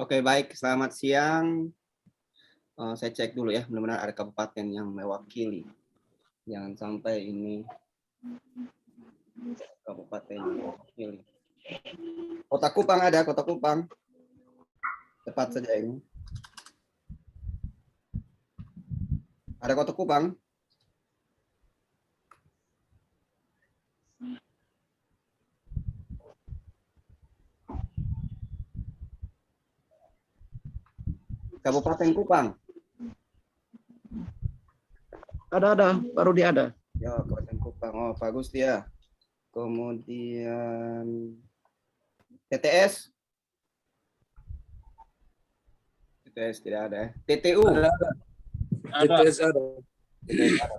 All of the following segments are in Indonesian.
Oke, baik. Selamat siang. Saya cek dulu ya, benar-benar ada kabupaten yang mewakili. Jangan sampai ini kabupaten yang mewakili. Kota Kupang ada, Kota Kupang. Tepat saja ini. Ada Kota Kupang. Kabupaten Kupang. Ada, baru dia ada. Ya, Kabupaten Kupang. Oh, bagus dia. Kemudian TTS. TTS tidak ada ya. TTU. Ada. TTS ada.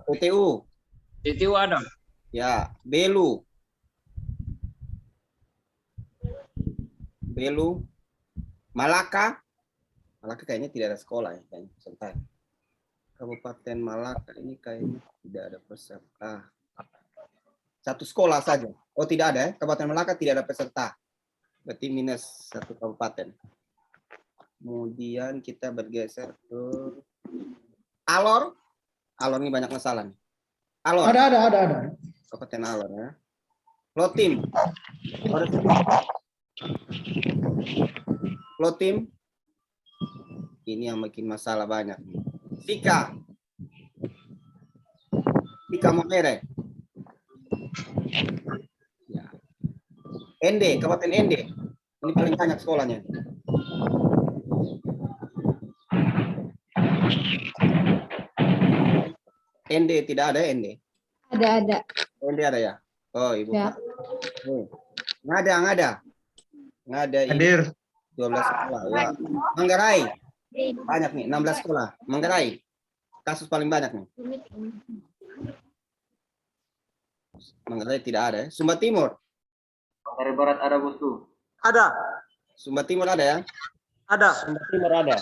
TTU. TTU ada. Ya, Belu. Belu. Malaka. Malaka kayaknya tidak ada sekolah ya, kayaknya peserta. Kabupaten Malaka ini kayaknya tidak ada peserta. Satu sekolah saja. Oh, tidak ada ya. Kabupaten Malaka tidak ada peserta. Berarti minus satu kabupaten. Kemudian kita bergeser ke Alor. Alor ini banyak masalah nih. Alor. Ada. Kabupaten Alor ya. Lotim. Lotim. Ini yang bikin masalah banyak. Sika. Sika Mokere. Ya. Ende, Kabupaten Ende. Ini paling banyak sekolahnya. Ende tidak ada Ende. Ada. Ende ada ya. Oh, Ibu. Ya. Ngada. Ngada ini Hadir. 12 sekolah ya. Manggarai. Banyak nih, 16 sekolah. Manggarai. Kasus paling banyak nih. Manggarai tidak ada ya. Sumba Timur. Manggarai Barat ada, Bosku. Ada. Sumba Timur ada ya. Ada. Sumba Timur ada.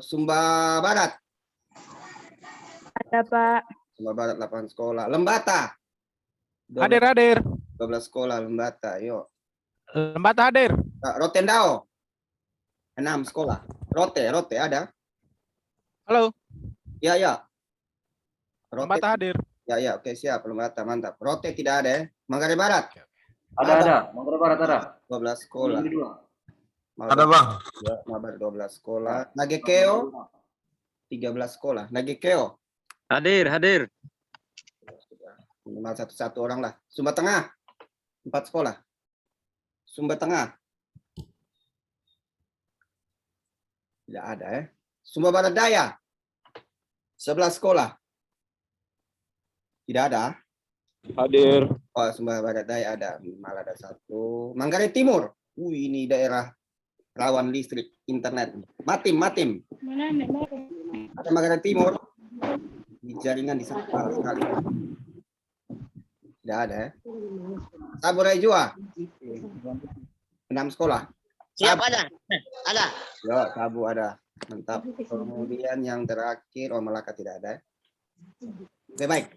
Sumba Barat. Ada, Pak. Sumba Barat 8 sekolah. Lembata. Hadir. 12 sekolah Lembata. Yuk. Lembata hadir. Rotendao. 6 sekolah. Rote ada. Halo, Ya. Lembata hadir. Ya, oke siap. Lembata, mantap. Rote tidak ada ya. Manggarai Barat. Ada. Manggarai Barat ada. 12 sekolah. Ada, Bang. Ya, Mabar 12 sekolah. Nagekeo 13 sekolah. Nagekeo. Hadir. Minimal satu orang lah. Sumba Tengah 4 sekolah. Sumba Tengah tidak ada ya. Sumba Barat Daya 11 sekolah. Tidak ada. Hadir. Oh, Sumba Barat Daya ada. Minimal ada 1. Manggarai Timur. Ini daerah rawan listrik internet. Matim. Ada Manggarai Timur. Di jaringan di sana sekali. Tidak ada ya. Saburai Jua 6 sekolah. Siap ada. Ya, Sabu ada. Mantap. Kemudian yang terakhir, Malaka tidak ada. Oke, baik.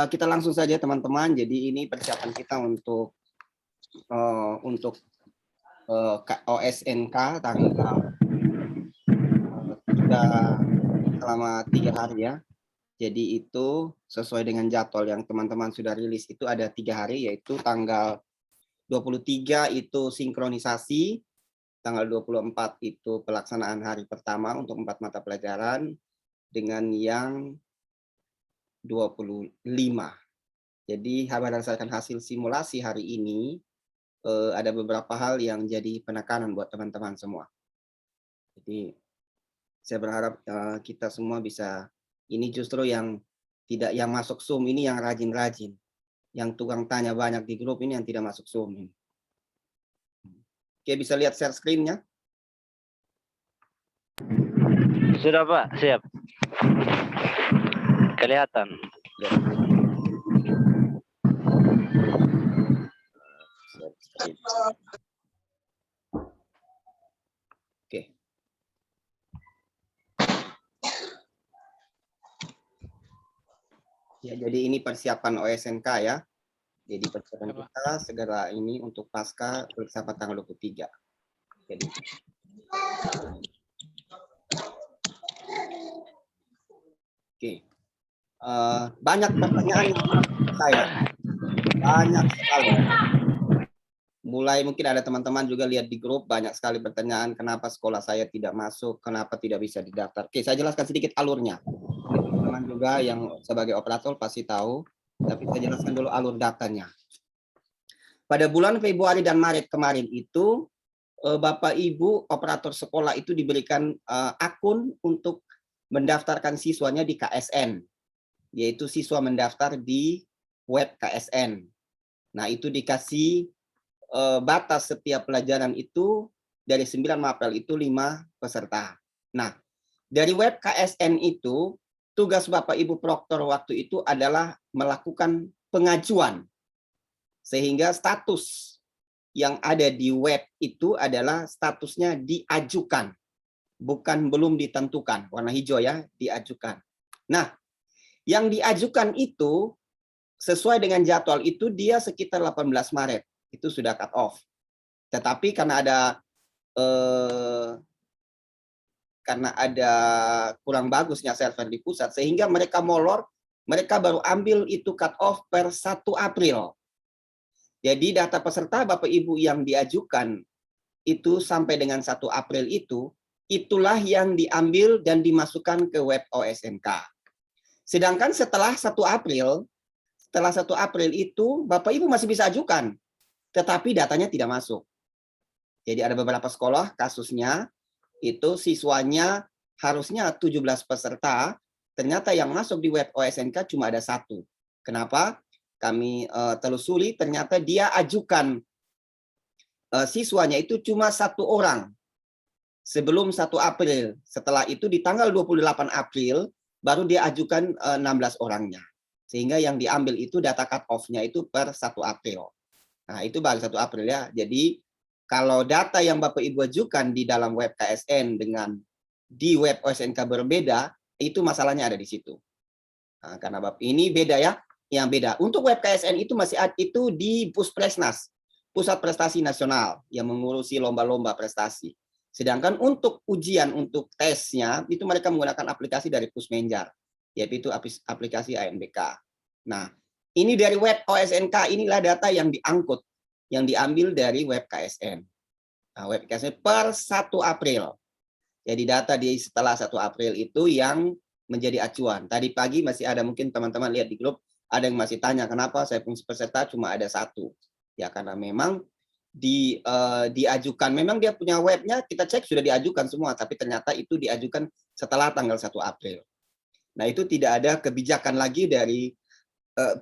Kita langsung saja teman-teman. Jadi ini persiapan kita untuk OSNK tanggal selama 3 hari ya. Jadi itu sesuai dengan jadwal yang teman-teman sudah rilis itu ada 3 hari, yaitu tanggal 23 itu sinkronisasi, tanggal 24 itu pelaksanaan hari pertama untuk 4 mata pelajaran, dengan yang 25. Jadi berdasarkan hasil simulasi hari ini, ada beberapa hal yang jadi penekanan buat teman-teman semua. Jadi saya berharap kita semua bisa, ini justru yang tidak yang masuk Zoom ini yang rajin-rajin. Yang tukang tanya banyak di grup ini yang tidak masuk Zoom ini. Oke, bisa lihat share screen-nya? Sudah, Pak. Siap. Kelihatan. Ya. Share screen. Oke. Ya, jadi ini persiapan OSNK ya. Jadi persiapan Ya, Pak. kita segera ini untuk pasca filsafat tanggal 23. Jadi oke. Banyak pertanyaan yang saya. Banyak sekali. Mulai mungkin ada teman-teman juga lihat di grup banyak sekali pertanyaan kenapa sekolah saya tidak masuk, kenapa tidak bisa didaftar. Oke, saya jelaskan sedikit alurnya. Teman-teman juga yang sebagai operator pasti tahu, tapi saya jelaskan dulu alur datanya. Pada bulan Februari dan Maret kemarin itu Bapak Ibu operator sekolah itu diberikan akun untuk mendaftarkan siswanya di KSN, yaitu siswa mendaftar di web KSN. Nah, itu dikasih batas setiap pelajaran itu dari 9 mapel itu 5 peserta. Nah, dari web KSN itu tugas Bapak Ibu Proktor waktu itu adalah melakukan pengajuan. Sehingga status yang ada di web itu adalah statusnya diajukan. Bukan belum ditentukan, warna hijau ya, diajukan. Nah, yang diajukan itu sesuai dengan jadwal itu dia sekitar 18 Maret. Itu sudah cut off. Tetapi karena ada kurang bagusnya server di pusat, sehingga mereka molor, mereka baru ambil itu cut off per 1 April. Jadi data peserta Bapak Ibu yang diajukan itu sampai dengan 1 April itu, itulah yang diambil dan dimasukkan ke web OSNK. Sedangkan setelah 1 April itu Bapak Ibu masih bisa ajukan, tetapi datanya tidak masuk. Jadi ada beberapa sekolah kasusnya itu siswanya harusnya 17 peserta, ternyata yang masuk di web OSNK cuma ada 1. Kenapa? Kami telusuri, ternyata dia ajukan siswanya itu cuma 1 orang sebelum 1 April. Setelah itu di tanggal 28 April baru dia ajukan 16 orangnya. Sehingga yang diambil itu data cut off-nya itu per 1 April. Nah, itu baru 1 April ya. Jadi kalau data yang Bapak Ibu ajukan di dalam web KSN dengan di web OSNK berbeda, itu masalahnya ada di situ. Nah, karena Bapak ini beda ya, yang beda. Untuk web KSN itu masih ada itu di Puspresnas, Pusat Prestasi Nasional yang mengurusi lomba-lomba prestasi. Sedangkan untuk ujian, untuk tesnya, itu mereka menggunakan aplikasi dari Pusmenjar, yaitu aplikasi ANBK. Nah, ini dari web OSNK, inilah data yang diangkut, yang diambil dari web KSN. Nah, web KSN per 1 April. Jadi data di setelah 1 April itu yang menjadi acuan. Tadi pagi masih ada mungkin teman-teman lihat di grup, ada yang masih tanya kenapa saya punya peserta cuma ada 1. Ya karena memang diajukan, memang dia punya webnya, kita cek sudah diajukan semua, tapi ternyata itu diajukan setelah tanggal 1 April. Nah, itu tidak ada kebijakan lagi dari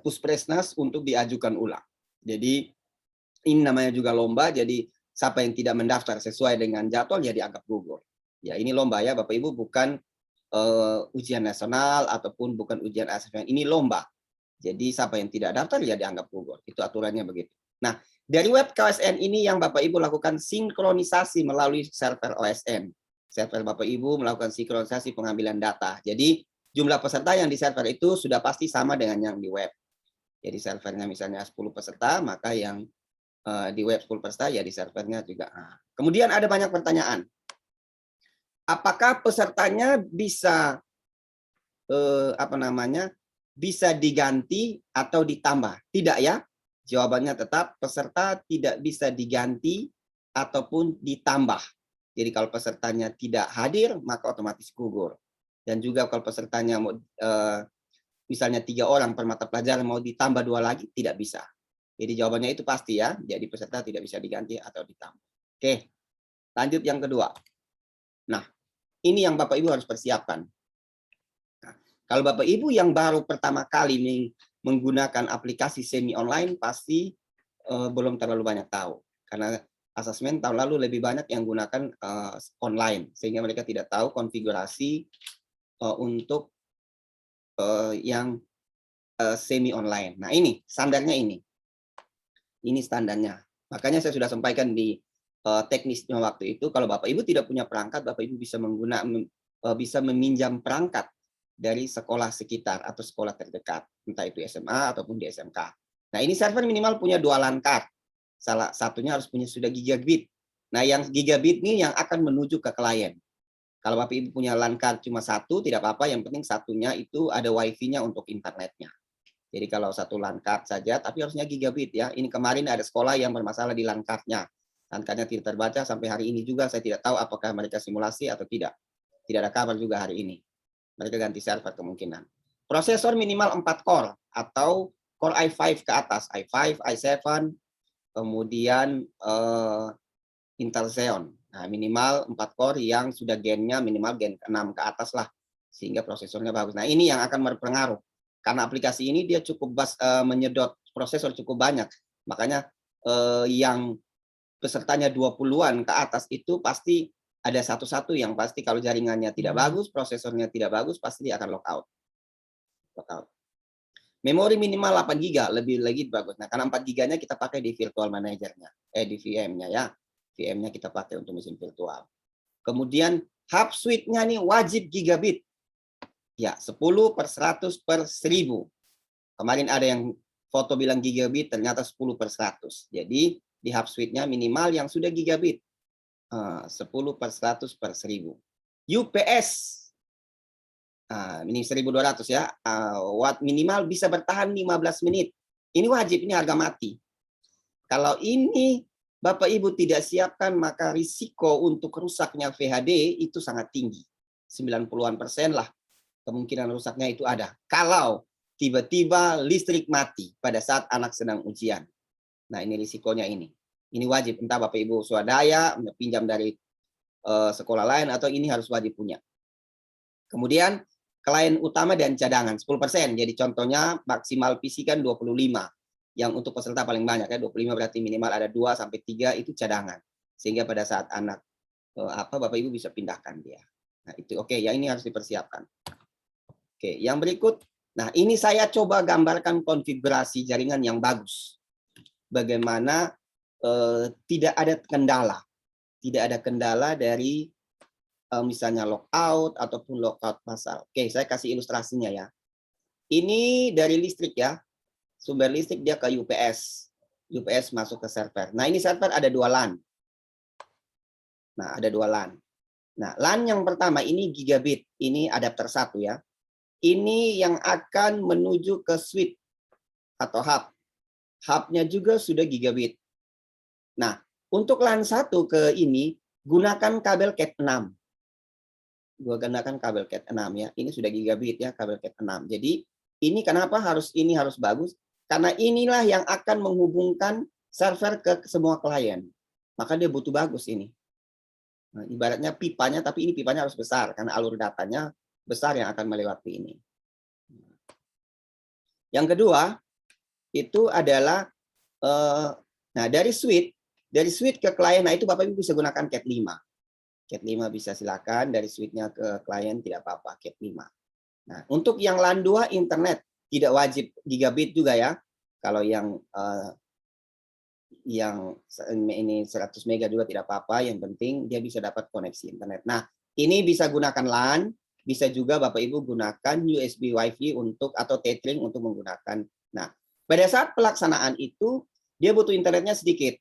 Puspresnas untuk diajukan ulang. Jadi ini namanya juga lomba, jadi siapa yang tidak mendaftar sesuai dengan jadwal ya dianggap gugur. Ya ini lomba ya Bapak Ibu, bukan ujian nasional ataupun bukan ujian asesmen, ini lomba. Jadi siapa yang tidak daftar ya dianggap gugur. Itu aturannya begitu. Nah, dari web KSN ini yang Bapak Ibu lakukan sinkronisasi melalui server OSN. Server Bapak Ibu melakukan sinkronisasi pengambilan data. Jadi jumlah peserta yang di server itu sudah pasti sama dengan yang di web. Jadi servernya misalnya 10 peserta, maka yang di web 10 peserta ya di servernya juga. Kemudian ada banyak pertanyaan. Apakah pesertanya bisa bisa diganti atau ditambah? Tidak ya. Jawabannya tetap peserta tidak bisa diganti ataupun ditambah. Jadi kalau pesertanya tidak hadir maka otomatis gugur. Dan juga kalau pesertanya mau misalnya 3 orang per mata pelajaran mau ditambah 2 lagi tidak bisa. Jadi jawabannya itu pasti ya. Jadi peserta tidak bisa diganti atau ditambah. Oke. Lanjut yang kedua. Nah, ini yang Bapak Ibu harus persiapkan. Nah, kalau Bapak Ibu yang baru pertama kali menggunakan aplikasi semi online pasti belum terlalu banyak tahu. Karena asesmen tahun lalu lebih banyak yang gunakan online sehingga mereka tidak tahu konfigurasi untuk yang semi online. Nah, ini standarnya ini. Ini standarnya. Makanya saya sudah sampaikan di teknisnya waktu itu, kalau Bapak Ibu tidak punya perangkat, Bapak Ibu bisa bisa meminjam perangkat dari sekolah sekitar atau sekolah terdekat, entah itu SMA ataupun di SMK. Nah, ini server minimal punya 2 LAN card. Salah satunya harus punya sudah gigabit. Nah, yang gigabit ini yang akan menuju ke klien. Kalau Bapak Ibu punya LAN card cuma 1, tidak apa-apa, yang penting satunya itu ada wifi-nya untuk internetnya. Jadi kalau 1 LAN card saja, tapi harusnya gigabit ya. Ini kemarin ada sekolah yang bermasalah di LAN card-nya. LAN card-nya tidak terbaca sampai hari ini juga, saya tidak tahu apakah mereka simulasi atau tidak. Tidak ada kabar juga hari ini. Mereka ganti server kemungkinan. Prosesor minimal 4 core atau core i5 ke atas, i5, i7, kemudian Intel Xeon. Nah, minimal 4 core yang sudah gennya minimal gen 6 ke atas lah, sehingga prosesornya bagus. Nah, ini yang akan berpengaruh. Karena aplikasi ini dia cukup menyedot prosesor cukup banyak. Makanya yang pesertanya 20-an ke atas itu pasti ada satu-satu yang pasti kalau jaringannya tidak bagus, prosesornya tidak bagus, pasti dia akan lockout. Memori minimal 8 GB, lebih lagi bagus. Nah, karena 4 GB-nya kita pakai di virtual manager-nya, di VM-nya ya. VM-nya kita pakai untuk mesin virtual. Kemudian hub suite-nya nih wajib gigabit. Ya, 10/100/1000. Kemarin ada yang foto bilang gigabit, ternyata 10/100. Jadi di hub suite-nya minimal yang sudah gigabit. 10/100/1000. UPS ini 1200 ya, watt minimal bisa bertahan 15 menit. Ini wajib, ini harga mati. Kalau ini Bapak Ibu tidak siapkan, maka risiko untuk rusaknya VHD itu sangat tinggi. 90% lah kemungkinan rusaknya itu ada. Kalau tiba-tiba listrik mati pada saat anak sedang ujian. Nah, ini risikonya ini. Ini wajib, entah Bapak Ibu swadaya, pinjam dari sekolah lain, atau ini harus wajib punya. Kemudian klien utama dan cadangan 10%. Jadi contohnya maksimal PC kan 25. Yang untuk peserta paling banyak ya 25, berarti minimal ada 2 sampai 3 itu cadangan. Sehingga pada saat anak Bapak Ibu bisa pindahkan dia. Nah, itu oke, ya ini harus dipersiapkan. Oke, yang berikut. Nah, ini saya coba gambarkan konfigurasi jaringan yang bagus. Bagaimana tidak ada kendala. Tidak ada kendala dari misalnya lockout ataupun lockout massal. Oke, saya kasih ilustrasinya ya. Ini dari listrik ya. Sumber listrik dia ke UPS. UPS masuk ke server. Nah, ini server ada 2 LAN. Nah, ada 2 LAN. Nah, LAN yang pertama ini gigabit. Ini adapter 1 ya. Ini yang akan menuju ke switch atau hub. Hubnya juga sudah gigabit. Nah, untuk LAN 1 ke ini, gunakan kabel Cat 6. Gua gunakan kabel Cat 6 ya. Ini sudah gigabit ya, kabel Cat 6. Jadi ini kenapa ini harus bagus? Karena inilah yang akan menghubungkan server ke semua klien. Maka dia butuh bagus ini. Nah, ibaratnya pipanya, tapi ini pipanya harus besar karena alur datanya besar yang akan melewati ini. Yang kedua itu adalah nah dari switch ke klien. Nah, itu Bapak Ibu bisa gunakan Cat 5. Cat 5 bisa silakan, dari switch-nya ke klien tidak apa-apa, Cat 5. Nah, untuk yang LAN 2 internet tidak wajib gigabit juga ya. Kalau yang ini 100 mega juga tidak apa-apa, yang penting dia bisa dapat koneksi internet. Nah, ini bisa gunakan LAN, bisa juga Bapak Ibu gunakan USB WiFi untuk atau tethering untuk menggunakan. Nah, pada saat pelaksanaan itu dia butuh internetnya sedikit.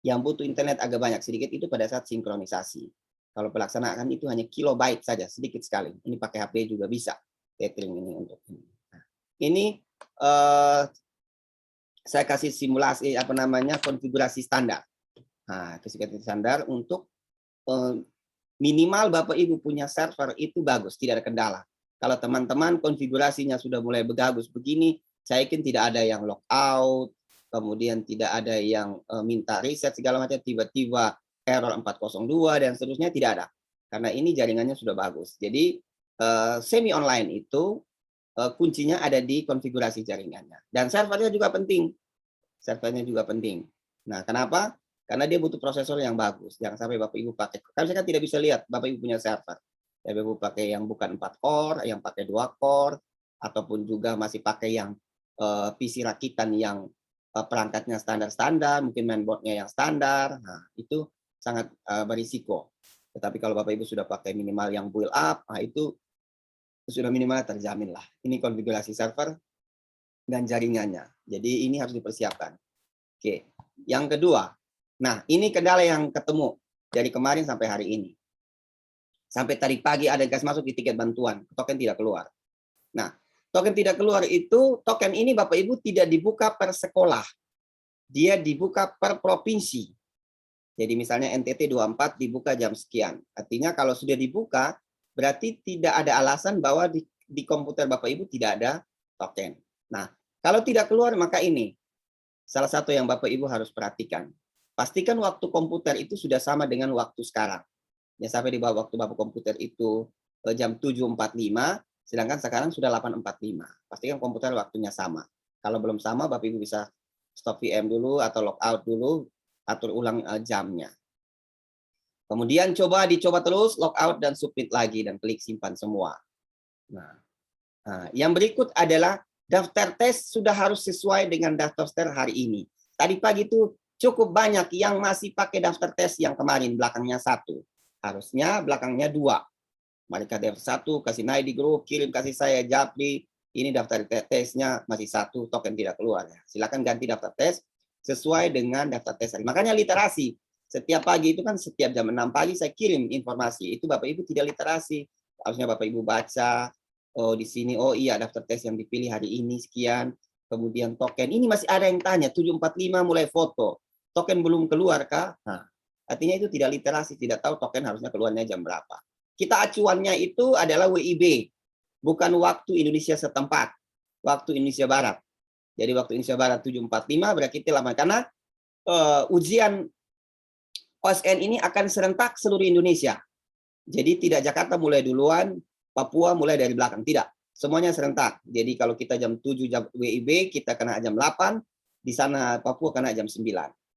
Yang butuh internet agak banyak, sedikit itu pada saat sinkronisasi. Kalau pelaksanaan itu hanya kilobyte saja, sedikit sekali. Ini pakai HP juga bisa. Tethering ini untuk ini. Nah, ini saya kasih simulasi konfigurasi standar. Nah, konfigurasi standar untuk minimal Bapak Ibu punya server itu bagus, tidak ada kendala. Kalau teman-teman konfigurasinya sudah mulai bagus begini, saya yakin tidak ada yang lockout, kemudian tidak ada yang minta reset segala macam, tiba-tiba error 402 dan seterusnya, tidak ada. Karena ini jaringannya sudah bagus. Jadi semi online itu kuncinya ada di konfigurasi jaringannya. Dan servernya juga penting. Servernya juga penting. Nah, kenapa? Karena dia butuh prosesor yang bagus. Jangan sampai Bapak Ibu pakai. Karena saya kan tidak bisa lihat Bapak Ibu punya server. Bapak Ibu pakai yang bukan 4 core, yang pakai 2 core, ataupun juga masih pakai yang PC rakitan yang perangkatnya standar-standar, mungkin mainboardnya yang standar. Nah, itu sangat berisiko. Tetapi kalau Bapak Ibu sudah pakai minimal yang build up, nah itu sudah minimal terjamin lah. Ini konfigurasi server dan jaringannya. Jadi ini harus dipersiapkan. Oke. Yang kedua, nah ini kendala yang ketemu dari kemarin sampai hari ini. Sampai tadi pagi ada gas masuk di tiket bantuan, token tidak keluar. Nah, token tidak keluar itu, token ini Bapak Ibu tidak dibuka per sekolah. Dia dibuka per provinsi. Jadi misalnya NTT 24 dibuka jam sekian. Artinya kalau sudah dibuka, berarti tidak ada alasan bahwa di komputer Bapak Ibu tidak ada token. Nah, kalau tidak keluar maka ini salah satu yang Bapak Ibu harus perhatikan. Pastikan waktu komputer itu sudah sama dengan waktu sekarang. Ya, sampai di bawah waktu Bapak komputer itu jam 7.45, sedangkan sekarang sudah 8.45. Pastikan komputer waktunya sama. Kalau belum sama, Bapak Ibu bisa stop VM dulu atau logout dulu, atur ulang jamnya. Kemudian dicoba terus, logout dan submit lagi, dan klik simpan semua. Nah, yang berikut adalah daftar tes sudah harus sesuai dengan daftar tes hari ini. Tadi pagi itu cukup banyak yang masih pakai daftar tes yang kemarin, belakangnya 1. Harusnya belakangnya 2. Mereka daftar 1, kasih naik di grup, kirim kasih saya, Japri, ini daftar tesnya masih 1, token tidak keluar. Silakan ganti daftar tes sesuai dengan daftar tes. Makanya literasi. Setiap pagi itu kan setiap jam 6 pagi saya kirim informasi. Itu Bapak Ibu tidak literasi. Harusnya Bapak Ibu baca, oh di sini, oh iya daftar tes yang dipilih hari ini sekian. Kemudian token, ini masih ada yang tanya, 745 mulai foto. Token belum keluar kah? Nah, artinya itu tidak literasi, tidak tahu token harusnya keluarnya jam berapa. Kita acuannya itu adalah WIB, bukan waktu Indonesia setempat, waktu Indonesia Barat. Jadi waktu Indonesia Barat 7.45 berarti kita lama, karena ujian OSN ini akan serentak seluruh Indonesia. Jadi tidak Jakarta mulai duluan, Papua mulai dari belakang, tidak. Semuanya serentak. Jadi kalau kita jam 7 jam WIB, kita kena jam 8, di sana Papua kena jam 9.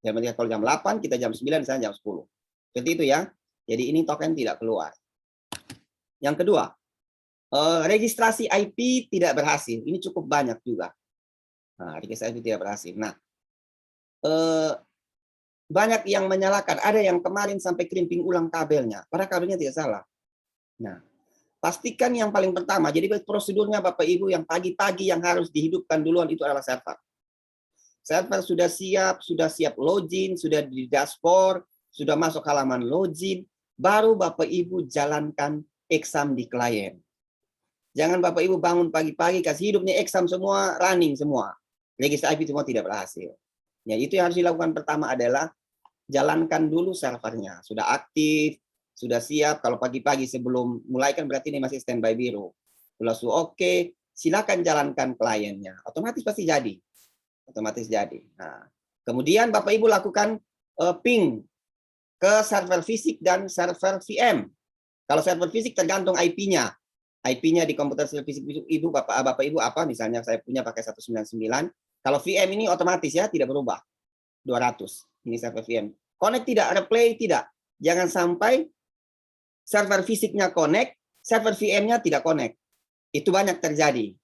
Jadi kalau jam 8, kita jam 9, di sana jam 10. Seperti itu ya. Jadi ini token tidak keluar. Yang kedua, registrasi IP tidak berhasil. Ini cukup banyak juga. Nah, registrasi IP tidak berhasil. Nah, banyak yang menyalahkan. Ada yang kemarin sampai krimping ulang kabelnya. Padahal kabelnya tidak salah. Nah, pastikan yang paling pertama. Jadi prosedurnya Bapak Ibu yang pagi-pagi yang harus dihidupkan duluan itu adalah server. Server sudah siap login, sudah di dashboard, sudah masuk halaman login, baru Bapak Ibu jalankan exam di klien. Jangan Bapak Ibu bangun pagi-pagi, kasih hidupnya exam semua, running semua. Registrasi IP semua tidak berhasil. Ya, itu yang harus dilakukan pertama adalah jalankan dulu servernya. Sudah aktif, sudah siap. Kalau pagi-pagi sebelum mulai kan berarti ini masih standby biru. Kalau sudah oke, silakan jalankan kliennya. Otomatis pasti jadi. Otomatis jadi. Nah, kemudian Bapak Ibu lakukan ping ke server fisik dan server VM. Kalau server fisik tergantung IP-nya. IP-nya di komputer server fisik Ibu, Bapak Ibu apa? Misalnya saya punya pakai 199. Kalau VM ini otomatis ya, tidak berubah. 200. Ini server VM. Connect tidak, replay tidak. Jangan sampai server fisiknya connect, server VM-nya tidak connect. Itu banyak terjadi.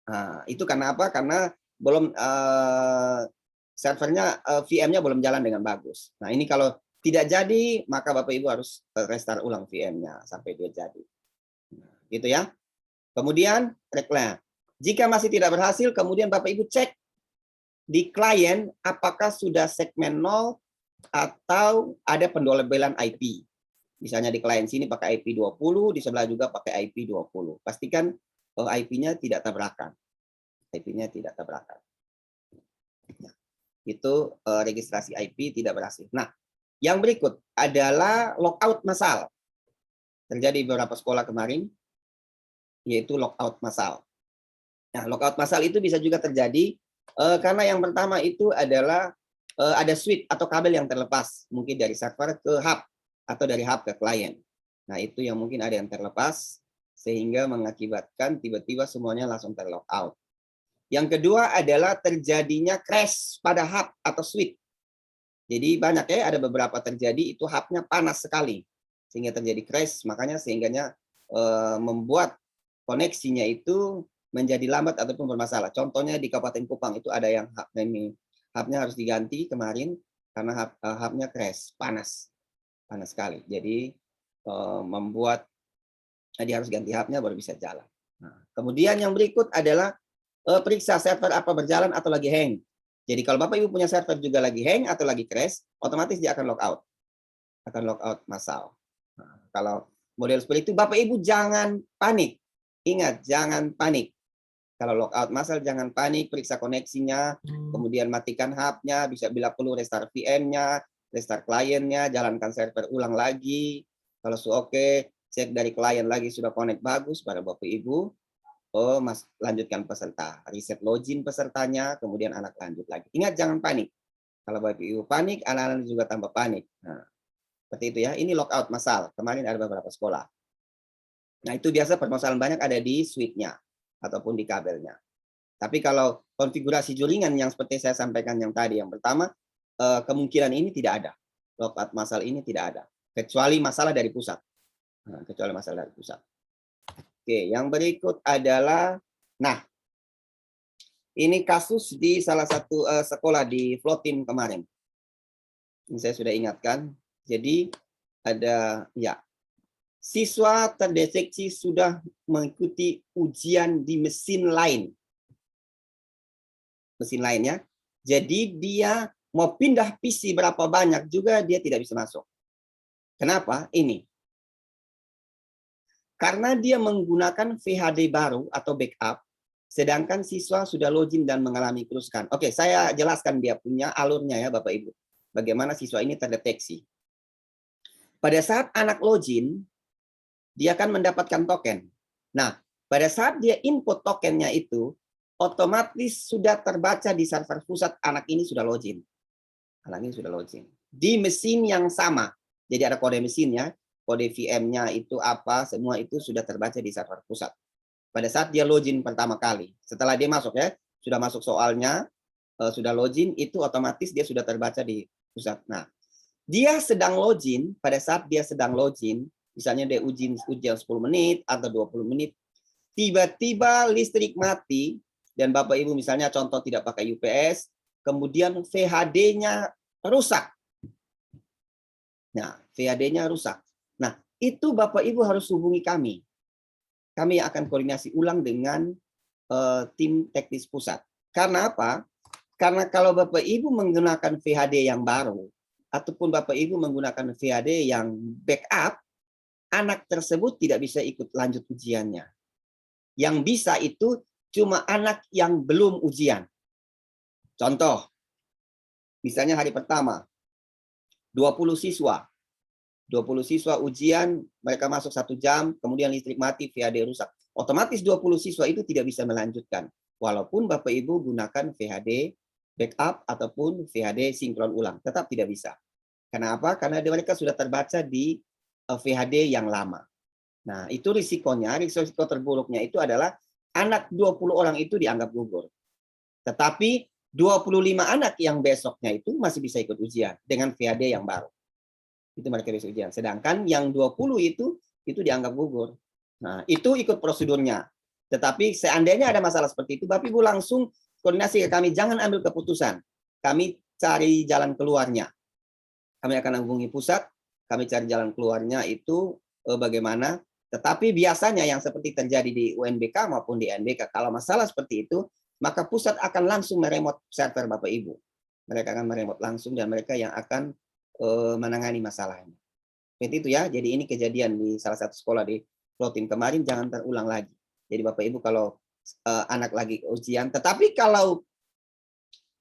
Nah, itu karena apa? Karena belum servernya VM-nya belum jalan dengan bagus. Nah, ini kalau tidak jadi, maka Bapak Ibu harus restart ulang VM-nya sampai dia jadi. Nah, gitu ya. Kemudian reklame. Jika masih tidak berhasil, kemudian Bapak Ibu cek di klien apakah sudah segmen 0 atau ada pendobelan IP. Misalnya di klien sini pakai IP 20, di sebelah juga pakai IP 20. Pastikan IP-nya tidak tabrakan. IP-nya tidak tabrakan. Nah, itu registrasi IP tidak berhasil. Nah, yang berikut adalah logout massal. Terjadi beberapa sekolah kemarin, yaitu logout massal. Nah, logout massal itu bisa juga terjadi karena yang pertama itu adalah ada switch atau kabel yang terlepas, mungkin dari server ke hub atau dari hub ke klien. Nah, itu yang mungkin ada yang terlepas sehingga mengakibatkan tiba-tiba semuanya langsung terlogout. Yang kedua adalah terjadinya crash pada hub atau switch. Jadi banyak ya, ada beberapa terjadi itu hubnya panas sekali sehingga terjadi crash, makanya sehingganya membuat koneksinya itu menjadi lambat ataupun bermasalah. Contohnya di Kabupaten Kupang itu ada yang hubnya harus diganti kemarin karena hubnya crash, panas sekali. Jadi membuat dia harus ganti hubnya baru bisa jalan. Nah, kemudian yang berikut adalah periksa server apa berjalan atau lagi hang. Jadi kalau Bapak Ibu punya server juga lagi hang atau lagi crash, otomatis dia akan logout. Akan logout massal. Nah, kalau model seperti itu, Bapak Ibu jangan panik. Ingat, jangan panik. Kalau logout massal jangan panik, periksa koneksinya, kemudian matikan hub-nya, bisa bila perlu restart VM-nya, restart kliennya, jalankan server ulang lagi. Kalau sudah oke, cek dari klien lagi sudah connect bagus pada Bapak Ibu. Oh, lanjutkan peserta, reset login pesertanya, kemudian anak lanjut lagi. Ingat jangan panik. Kalau Bapak Ibu panik, anak-anak juga tambah panik. Nah, seperti itu ya. Ini logout massal. Kemarin ada beberapa sekolah. Nah, itu biasa permasalahan banyak ada di switch-nya ataupun di kabelnya. Tapi kalau konfigurasi jaringan yang seperti saya sampaikan yang tadi, yang pertama, kemungkinan ini tidak ada. Logout massal ini tidak ada. Kecuali masalah dari pusat. Nah, kecuali masalah dari pusat. Oke, yang berikut adalah, nah, ini kasus di salah satu sekolah di Flotin kemarin. Ini saya sudah ingatkan. Jadi ada, ya, siswa terdeteksi sudah mengikuti ujian di mesin lain. Mesin lainnya. Jadi dia mau pindah PC berapa banyak juga dia tidak bisa masuk. Kenapa? Ini. Karena dia menggunakan VHD baru atau backup, sedangkan siswa sudah login dan mengalami kerusakan. Oke, saya jelaskan dia punya alurnya ya Bapak Ibu. Bagaimana siswa ini terdeteksi. Pada saat anak login, dia akan mendapatkan token. Nah, pada saat dia input tokennya itu, otomatis sudah terbaca di server pusat anak ini sudah login. Anak ini sudah login. Di mesin yang sama. Jadi ada kode mesinnya, kode VM-nya itu apa, semua itu sudah terbaca di server pusat. Pada saat dia login pertama kali. Setelah dia masuk ya, sudah masuk soalnya, sudah login, itu otomatis dia sudah terbaca di pusat. Nah, dia sedang login, pada saat dia sedang login, misalnya dia ujian 10 menit atau 20 menit, tiba-tiba listrik mati, dan Bapak Ibu misalnya contoh tidak pakai UPS, kemudian VHD-nya rusak. Nah, VHD-nya rusak. Nah, itu Bapak Ibu harus hubungi kami. Kami akan koordinasi ulang dengan tim teknis pusat. Karena apa? Karena kalau Bapak Ibu menggunakan VHD yang baru, ataupun Bapak Ibu menggunakan VHD yang backup, anak tersebut tidak bisa ikut lanjut ujiannya. Yang bisa itu cuma anak yang belum ujian. Contoh, misalnya hari pertama, 20 siswa. 20 siswa ujian, mereka masuk 1 jam, kemudian listrik mati, VHD rusak. Otomatis 20 siswa itu tidak bisa melanjutkan. Walaupun Bapak Ibu gunakan VHD backup ataupun VHD sinkron ulang. Tetap tidak bisa. Kenapa? Karena mereka sudah terbaca di VHD yang lama. Nah, itu risikonya, risiko terburuknya itu adalah anak 20 orang itu dianggap gugur. Tetapi 25 anak yang besoknya itu masih bisa ikut ujian dengan VHD yang baru. Itu mereka bisa ujian. Sedangkan yang 20 itu dianggap gugur. Nah, itu ikut prosedurnya. Tetapi seandainya ada masalah seperti itu, Bapak Ibu langsung koordinasi ke kami, jangan ambil keputusan. Kami cari jalan keluarnya. Kami akan hubungi pusat, kami cari jalan keluarnya itu bagaimana. Tetapi biasanya yang seperti terjadi di UNBK maupun di NBK, kalau masalah seperti itu, maka pusat akan langsung meremot server Bapak Ibu. Mereka akan meremot langsung dan mereka yang akan menangani masalahnya. Seperti itu ya. Jadi ini kejadian di salah satu sekolah di Flotin kemarin, jangan terulang lagi. Jadi Bapak Ibu kalau anak lagi ujian, tetapi kalau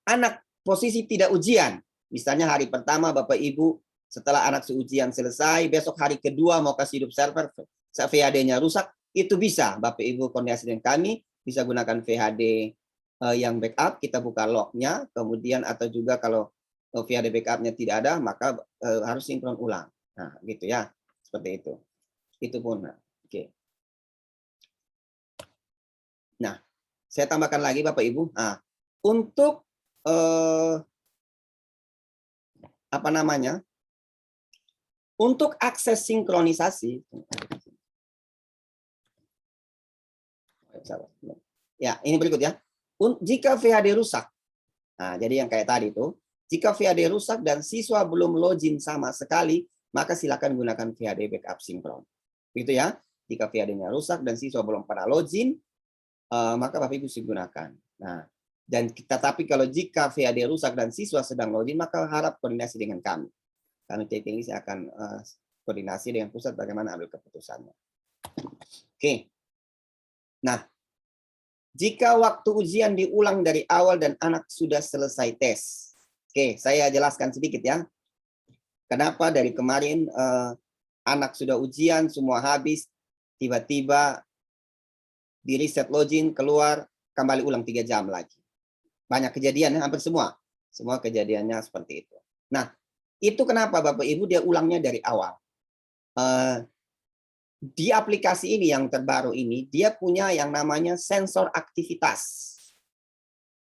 anak posisi tidak ujian, misalnya hari pertama Bapak Ibu setelah anak seujian selesai, besok hari kedua mau kasih hidup server, VHD-nya rusak, itu bisa Bapak Ibu koordinasi dengan kami, bisa gunakan VHD yang backup, kita buka lognya, kemudian atau juga kalau VHD backup-nya tidak ada, maka harus sinkron ulang. Nah, gitu ya, seperti itu. Itu pun. Nah, oke. Nah, saya tambahkan lagi Bapak Ibu. Nah, untuk apa namanya? Untuk akses sinkronisasi, ya ini berikut ya. Jika VHD rusak, nah jadi yang kayak tadi itu, jika VHD rusak dan siswa belum login sama sekali, maka silakan gunakan VHD backup sinkron. Gitu ya. Jika VHD-nya rusak dan siswa belum pernah login, maka Bapak Ibu gunakan. Nah, dan tapi kalau jika VAD rusak dan siswa sedang login, maka harap koordinasi dengan kami. Kami teknis akan koordinasi dengan pusat bagaimana ambil keputusannya. Oke. Nah, jika waktu ujian diulang dari awal dan anak sudah selesai tes. Oke, saya jelaskan sedikit ya. Kenapa dari kemarin anak sudah ujian, semua habis, tiba-tiba di reset login, keluar, kembali ulang 3 jam lagi. Banyak kejadian, hampir semua. Semua kejadiannya seperti itu. Nah, itu kenapa Bapak Ibu dia ulangnya dari awal. Di aplikasi ini yang terbaru ini, dia punya yang namanya sensor aktivitas.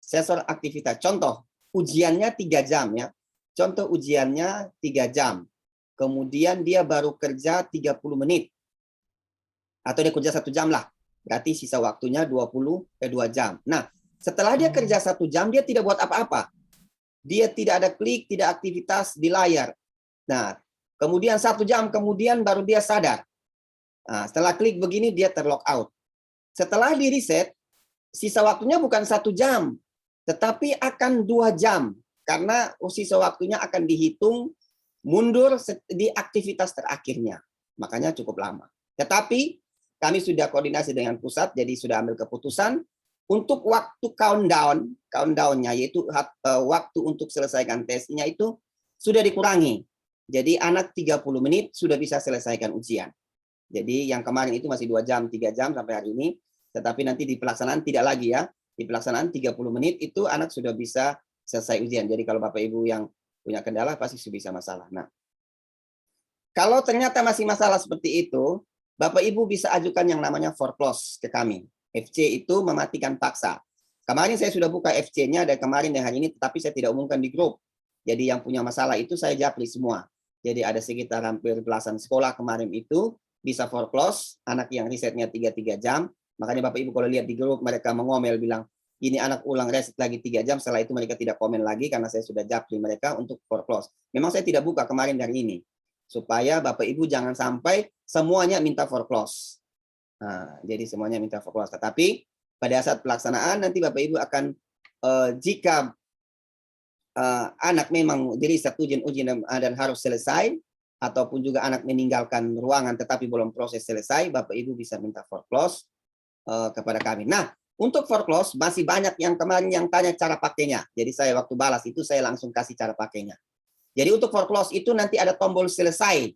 Sensor aktivitas. Contoh, ujiannya 3 jam ya. Contoh ujiannya 3 jam. Kemudian dia baru kerja 30 menit. Atau dia kerja 1 jam lah. Berarti sisa waktunya 2 jam. Nah, setelah dia kerja 1 jam, dia tidak buat apa-apa. Dia tidak ada klik, tidak aktivitas di layar. Nah, kemudian 1 jam kemudian baru dia sadar. Nah, setelah klik begini, dia terlog out. Setelah di reset, sisa waktunya bukan 1 jam, tetapi akan 2 jam. Karena sisa waktunya akan dihitung mundur di aktivitas terakhirnya. Makanya cukup lama. Tetapi kami sudah koordinasi dengan pusat, jadi sudah ambil keputusan untuk waktu countdown-nya, yaitu waktu untuk selesaikan tesnya itu sudah dikurangi. Jadi anak 30 menit sudah bisa selesaikan ujian. Jadi yang kemarin itu masih 2 jam, 3 jam sampai hari ini. Tetapi nanti di pelaksanaan tidak lagi ya. Di pelaksanaan 30 menit itu anak sudah bisa selesai ujian. Jadi kalau Bapak Ibu yang punya kendala pasti sudah bisa masalah. Nah, kalau ternyata masih masalah seperti itu, Bapak Ibu bisa ajukan yang namanya foreclose ke kami. FC itu mematikan paksa. Kemarin saya sudah buka FC-nya dari kemarin dan hari ini, tetapi saya tidak umumkan di grup. Jadi yang punya masalah itu saya japri semua. Jadi ada sekitar hampir belasan sekolah kemarin itu bisa foreclose, anak yang risetnya 3 jam. Makanya Bapak Ibu kalau lihat di grup mereka mengomel bilang, ini anak ulang reset lagi 3 jam, setelah itu mereka tidak komen lagi karena saya sudah japri mereka untuk foreclose. Memang saya tidak buka kemarin dari ini. Supaya Bapak Ibu jangan sampai semuanya minta foreclose. Nah, jadi semuanya minta foreclose. Tetapi pada saat pelaksanaan nanti Bapak Ibu akan jika anak memang diri satu ujian dan harus selesai, ataupun juga anak meninggalkan ruangan tetapi belum proses selesai, Bapak Ibu bisa minta foreclose kepada kami. Nah, untuk foreclose masih banyak yang kemarin yang tanya cara pakainya. Jadi saya waktu balas itu saya langsung kasih cara pakainya. Jadi untuk foreclose itu nanti ada tombol selesai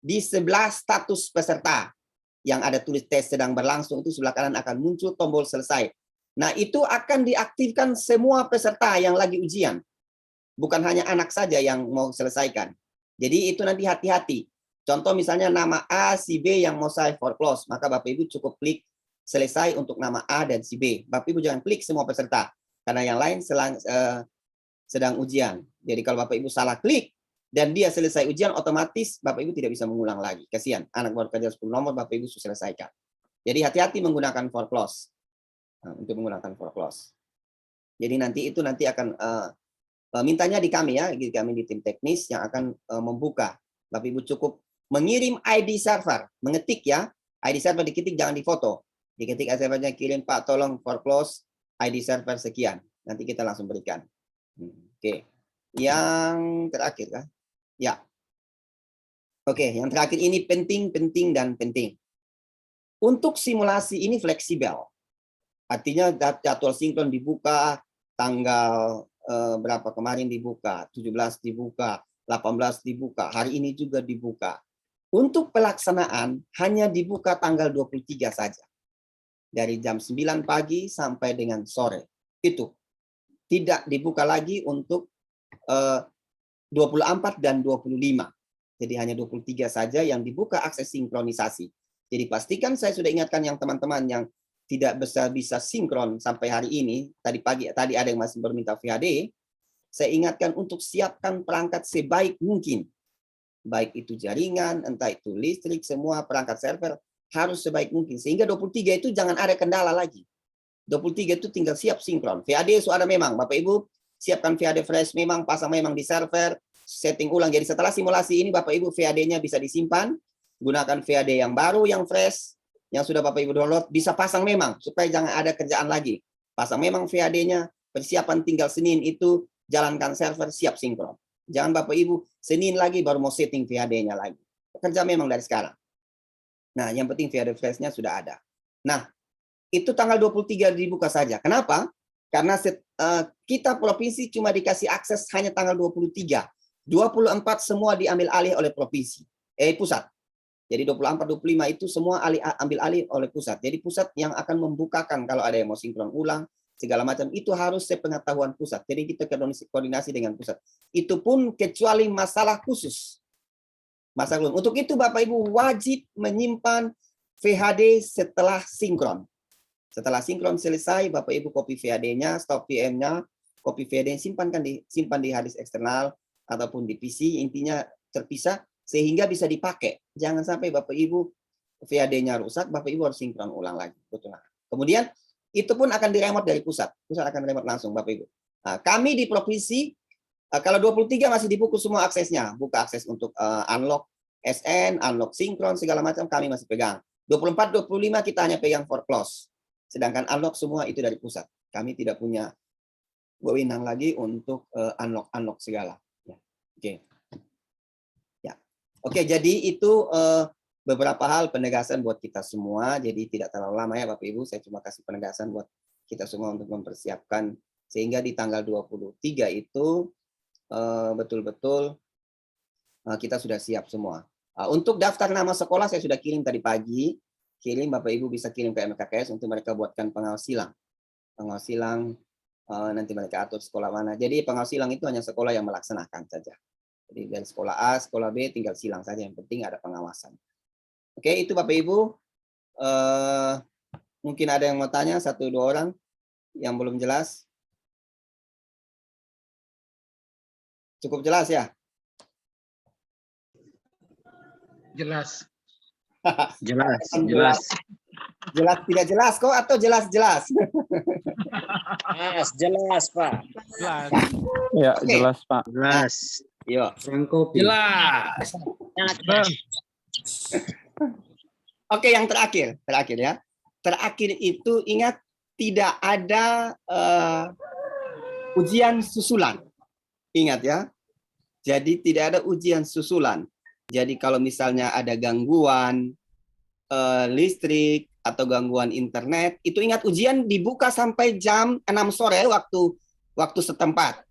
di sebelah status peserta yang ada tulis tes sedang berlangsung, itu sebelah kanan akan muncul tombol selesai. Nah, itu akan diaktifkan semua peserta yang lagi ujian. Bukan hanya anak saja yang mau selesaikan. Jadi itu nanti hati-hati. Contoh misalnya nama A, si B yang mau saya foreclose, maka Bapak Ibu cukup klik selesai untuk nama A dan si B. Bapak Ibu jangan klik semua peserta, karena yang lain sedang ujian. Jadi kalau Bapak Ibu salah klik dan dia selesai ujian, otomatis Bapak Ibu tidak bisa mengulang lagi. Kasihan, anak baru kerja 10 nomor, Bapak Ibu sudah selesaikan. Jadi hati-hati menggunakan foreclose. Nah, untuk menggunakan foreclose. Jadi nanti akan mintanya di kami ya, di kami di tim teknis yang akan membuka. Bapak Ibu cukup mengirim ID server, mengetik ya, ID server diketik jangan difoto. Diketik ID servernya, kirim Pak tolong foreclose ID server sekian. Nanti kita langsung berikan. Oke. Yang terakhir kan? Ya. Oke, yang terakhir ini penting. Untuk simulasi ini fleksibel. Artinya jadwal sinkron dibuka tanggal berapa kemarin dibuka, 17 dibuka, 18 dibuka, hari ini juga dibuka. Untuk pelaksanaan hanya dibuka tanggal 23 saja. Dari jam 9 pagi sampai dengan sore. Itu. Tidak dibuka lagi untuk 24 dan 25. Jadi hanya 23 saja yang dibuka akses sinkronisasi. Jadi pastikan saya sudah ingatkan yang teman-teman yang tidak bisa sinkron sampai hari ini. Tadi ada yang masih berminta VHD. Saya ingatkan untuk siapkan perangkat sebaik mungkin. Baik itu jaringan, entah itu listrik, semua perangkat server harus sebaik mungkin. Sehingga 23 itu jangan ada kendala lagi. 23 itu tinggal siap sinkron. VHD sudah memang, Bapak Ibu siapkan VHD fresh memang, pasang memang di server, setting ulang. Jadi setelah simulasi ini Bapak Ibu VHD-nya bisa disimpan, gunakan VHD yang baru, yang fresh, yang sudah Bapak Ibu download bisa pasang memang supaya jangan ada kerjaan lagi. Pasang memang VAD-nya, persiapan tinggal Senin itu jalankan server siap sinkron. Jangan Bapak Ibu Senin lagi baru mau setting VAD-nya lagi. Kerja memang dari sekarang. Nah, yang penting VAD flash-nya sudah ada. Nah, itu tanggal 23 dibuka saja. Kenapa? Karena kita provinsi cuma dikasih akses hanya tanggal 23. 24 semua diambil alih oleh provinsi, pusat. Jadi 24, 25 itu semua ambil alih oleh pusat. Jadi pusat yang akan membukakan kalau ada yang mau sinkron ulang, segala macam, itu harus sepengetahuan pusat. Jadi kita koordinasi dengan pusat. Itu pun kecuali masalah khusus. Masalah khusus. Untuk itu Bapak Ibu wajib menyimpan VHD setelah sinkron. Setelah sinkron selesai, Bapak Ibu copy VHD-nya, stop VM-nya, copy VHD simpan di hard disk eksternal ataupun di PC, intinya terpisah sehingga bisa dipakai. Jangan sampai Bapak Ibu VHD-nya rusak, Bapak Ibu harus sinkron ulang lagi. Betul. Kemudian itu pun akan diremote dari pusat. Pusat akan remote langsung Bapak Ibu. Nah, kami di provinsi kalau 23 masih dibuka semua aksesnya, buka akses untuk unlock SN, unlock sinkron segala macam kami masih pegang. 24, 25 kita hanya pegang for close. Sedangkan unlock semua itu dari pusat. Kami tidak punya wewenang lagi untuk unlock segala. Ya. Oke. Ya. Oke, jadi itu beberapa hal penegasan buat kita semua. Jadi tidak terlalu lama ya Bapak Ibu. Saya cuma kasih penegasan buat kita semua untuk mempersiapkan sehingga di tanggal 23 itu betul-betul kita sudah siap semua. Untuk daftar nama sekolah saya sudah kirim tadi pagi. Kirim Bapak Ibu bisa kirim ke MKKS untuk mereka buatkan pengawas silang. Pengawas silang nanti mereka atur sekolah mana. Jadi pengawas silang itu hanya sekolah yang melaksanakan saja. Jadi dari sekolah A, sekolah B tinggal silang saja. Yang penting ada pengawasan. Oke, itu Bapak Ibu. Mungkin ada yang mau tanya, 1-2 orang yang belum jelas. Cukup jelas ya? Jelas. Jelas. Jelas tidak jelas kok atau jelas? Jelas Pak. Jelas. Ya, Oke. jelas Pak. Jelas. Yuk. Jelas. Oke, yang terakhir ya. Terakhir itu ingat tidak ada ujian susulan. Ingat ya. Jadi tidak ada ujian susulan. Jadi kalau misalnya ada gangguan listrik atau gangguan internet, itu ingat ujian dibuka sampai jam 6 sore waktu setempat.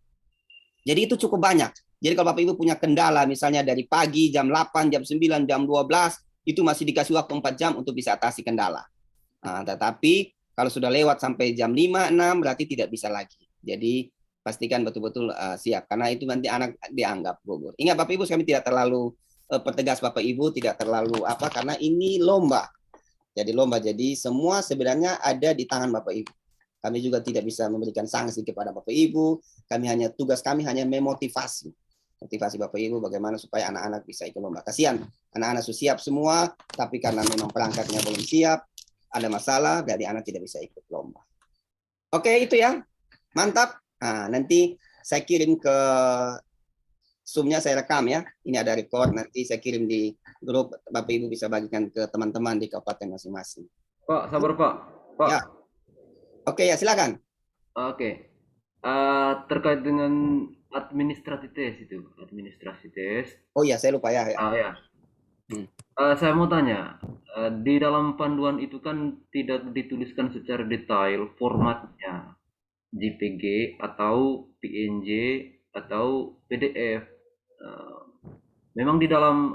Jadi itu cukup banyak. Jadi kalau Bapak Ibu punya kendala misalnya dari pagi jam 8, jam 9, jam 12, itu masih dikasih waktu 4 jam untuk bisa atasi kendala. Nah, tetapi kalau sudah lewat sampai jam 5, 6 berarti tidak bisa lagi. Jadi pastikan betul-betul siap karena itu nanti anak dianggap gugur. Ingat Bapak Ibu, kami tidak terlalu pertegas Bapak Ibu, tidak terlalu karena ini lomba. Jadi lomba, jadi semua sebenarnya ada di tangan Bapak Ibu. Kami juga tidak bisa memberikan sanksi kepada Bapak Ibu. Tugas kami hanya memotivasi. Motivasi Bapak Ibu bagaimana supaya anak-anak bisa ikut lomba. Kasihan, anak-anak sudah siap semua, tapi karena memang perangkatnya belum siap, ada masalah, jadi anak tidak bisa ikut lomba. Oke, itu ya. Mantap. Nah, nanti saya kirim ke Zoom-nya, saya rekam ya. Ini ada record, nanti saya kirim di grup. Bapak Ibu bisa bagikan ke teman-teman di kabupaten masing-masing. Pak, sabar Pak. Pak. Ya. Oke ya, silakan. Oke. Terkait dengan administrasi tes. Oh iya, saya lupa ya. Ya. Saya mau tanya, di dalam panduan itu kan tidak dituliskan secara detail formatnya, JPG atau PNG atau PDF. Memang di dalam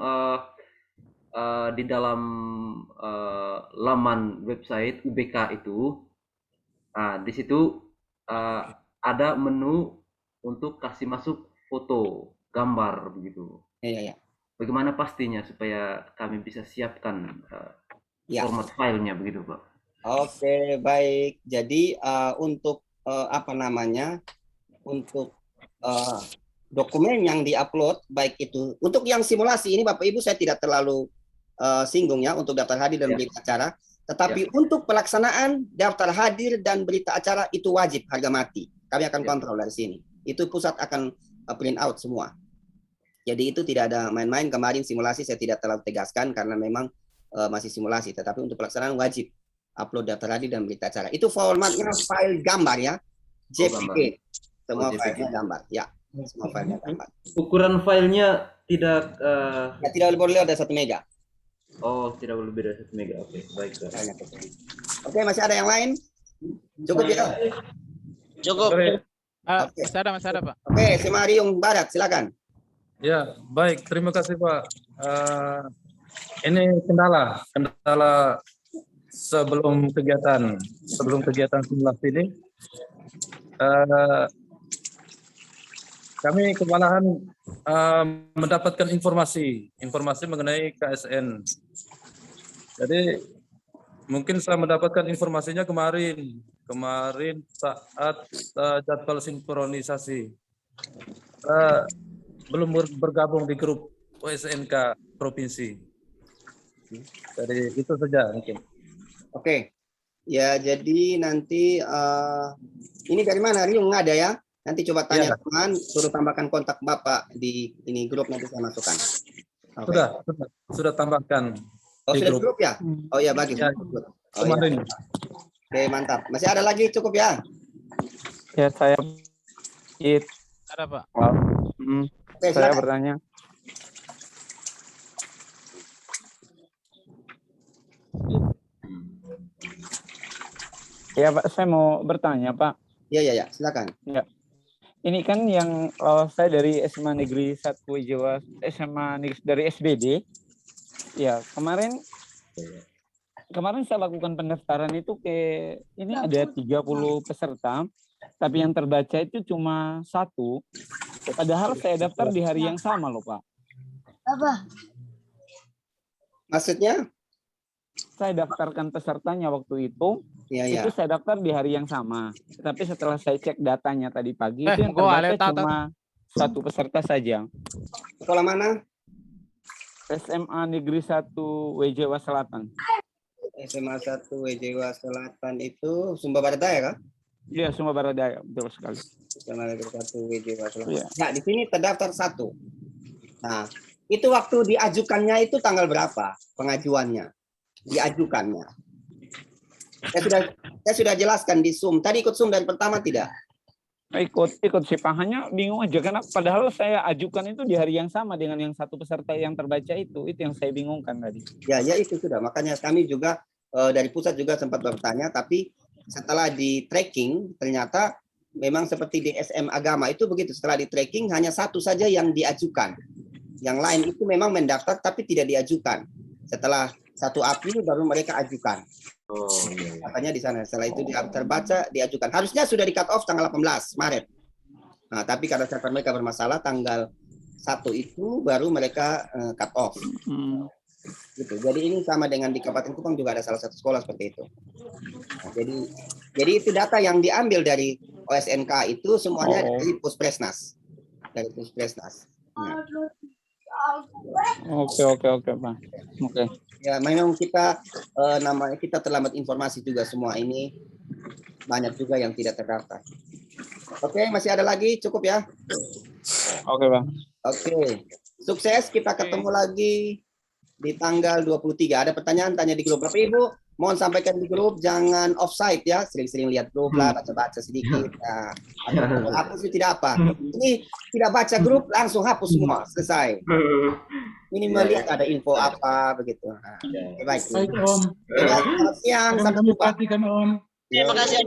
laman website UBK itu, di situ ada menu untuk kasih masuk foto, gambar begitu. Iya. Bagaimana pastinya supaya kami bisa siapkan format filenya begitu, Pak? Oke, baik. Jadi untuk untuk dokumen yang diupload, baik itu untuk yang simulasi ini Bapak Ibu saya tidak terlalu singgung ya untuk daftar hadir dan berita acara. Tetapi untuk pelaksanaan daftar hadir dan berita acara itu wajib harga mati. Kami akan kontrol dari sini. Itu pusat akan print out semua. Jadi itu tidak ada main-main. Kemarin simulasi saya tidak terlalu tegaskan karena memang masih simulasi, tetapi untuk pelaksanaan wajib upload daftar hadir dan berita acara. Itu formatnya file gambar ya, JPG. Semua JPG. filenya gambar, ya. Semua filenya gambar. Ukuran filenya tidak Ya, tidak boleh ada 1 mega. tidak lebih dari 1 mega. Oke, baik. Filenya kecil. Oke, masih ada yang lain? Cukup ya? Cukup. Masih ada, Pak. Oke, Semariung Barat, silakan. Ya, baik. Terima kasih, Pak. Ini kendala sebelum kegiatan simulasi ini. Kami kewalahan mendapatkan informasi mengenai KSN. Jadi mungkin saya mendapatkan informasinya kemarin saat jadwal sinkronisasi. Belum bergabung di grup OSNK provinsi. Jadi itu saja mungkin. Oke. Ya, jadi nanti ini dari mana? Riung ada ya? Nanti coba tanya Ya. teman, suruh tambahkan kontak Bapak di ini grup, nanti saya masukkan. Oke. Sudah tambahkan Oh, di sudah grup. grup ya? Oh ya, bagus. Ya, Oh, ya. kemarin. Oke, mantap. Masih ada lagi, cukup ya? Ya, saya Ada, Pak. Oke, saya silakan. bertanya. Ya, Pak, saya mau bertanya, Pak. Ya, silakan. Ini kan yang saya dari SMA Negeri 1 Jawa, SMA Negeri dari SBD. Ya, kemarin saya lakukan pendaftaran itu ini ada 30 peserta, tapi yang terbaca itu cuma 1. Padahal saya daftar di hari yang sama loh, Pak. Maksudnya? Saya daftarkan pesertanya waktu itu Ya. saya daftar di hari yang sama. Tapi setelah saya cek datanya tadi pagi, itu yang gua terbaca aleta, cuma 1 peserta saja. Sekolah mana? SMA Negeri 1 WJW Selatan. SMA 1 WJW Selatan itu Sumba Barat Daya kah? Iya, Sumba Barat Daya, betul sekali. SMA Negeri 1 WJW Selatan. Iya. Ya, di sini terdaftar 1. Nah, itu waktu diajukannya itu tanggal berapa pengajuannya? Diajukannya. Saya sudah jelaskan di Zoom. Tadi ikut Zoom dari pertama tidak? Ikut sih, Pak. Hanya bingung aja karena padahal saya ajukan itu di hari yang sama dengan yang 1 peserta yang terbaca itu yang saya bingungkan tadi. Ya itu sudah. Makanya kami juga dari pusat juga sempat bertanya, tapi setelah di tracking ternyata memang seperti di SM Agama itu begitu. Setelah di tracking hanya 1 saja yang diajukan. Yang lain itu memang mendaftar tapi tidak diajukan. Setelah 1 April baru mereka ajukan. Katanya di sana. Setelah itu terbaca diajukan. Harusnya sudah di cut off tanggal 18 Maret. Nah, tapi karena server mereka bermasalah tanggal 1 itu baru mereka cut off. Gitu. Jadi ini sama dengan di Kabupaten Kupang juga ada salah satu sekolah seperti itu. Nah, jadi itu data yang diambil dari OSNK itu semuanya dari Puspresnas. Dari Puspresnas. Nah. Oke, Pak. Oke. Ya, memang kita namanya kita terlambat informasi juga semua ini banyak juga yang tidak terdaftar. Oke, masih ada lagi, cukup ya. Oke, Pak. Oke, sukses, kita ketemu lagi di tanggal 23. Ada pertanyaan tanya di grup. Bapak Ibu, mohon sampaikan di grup, jangan offside ya. Sering-sering lihat grup lah, baca-baca sedikit. Nah, hapus itu tidak apa. Ini tidak baca grup, langsung hapus semua, selesai. Ini melihat ada info apa begitu. Nah, baik. Baik, Om. Selamat siang, sampai jumpa. Perhatikan, Om. Terima kasih.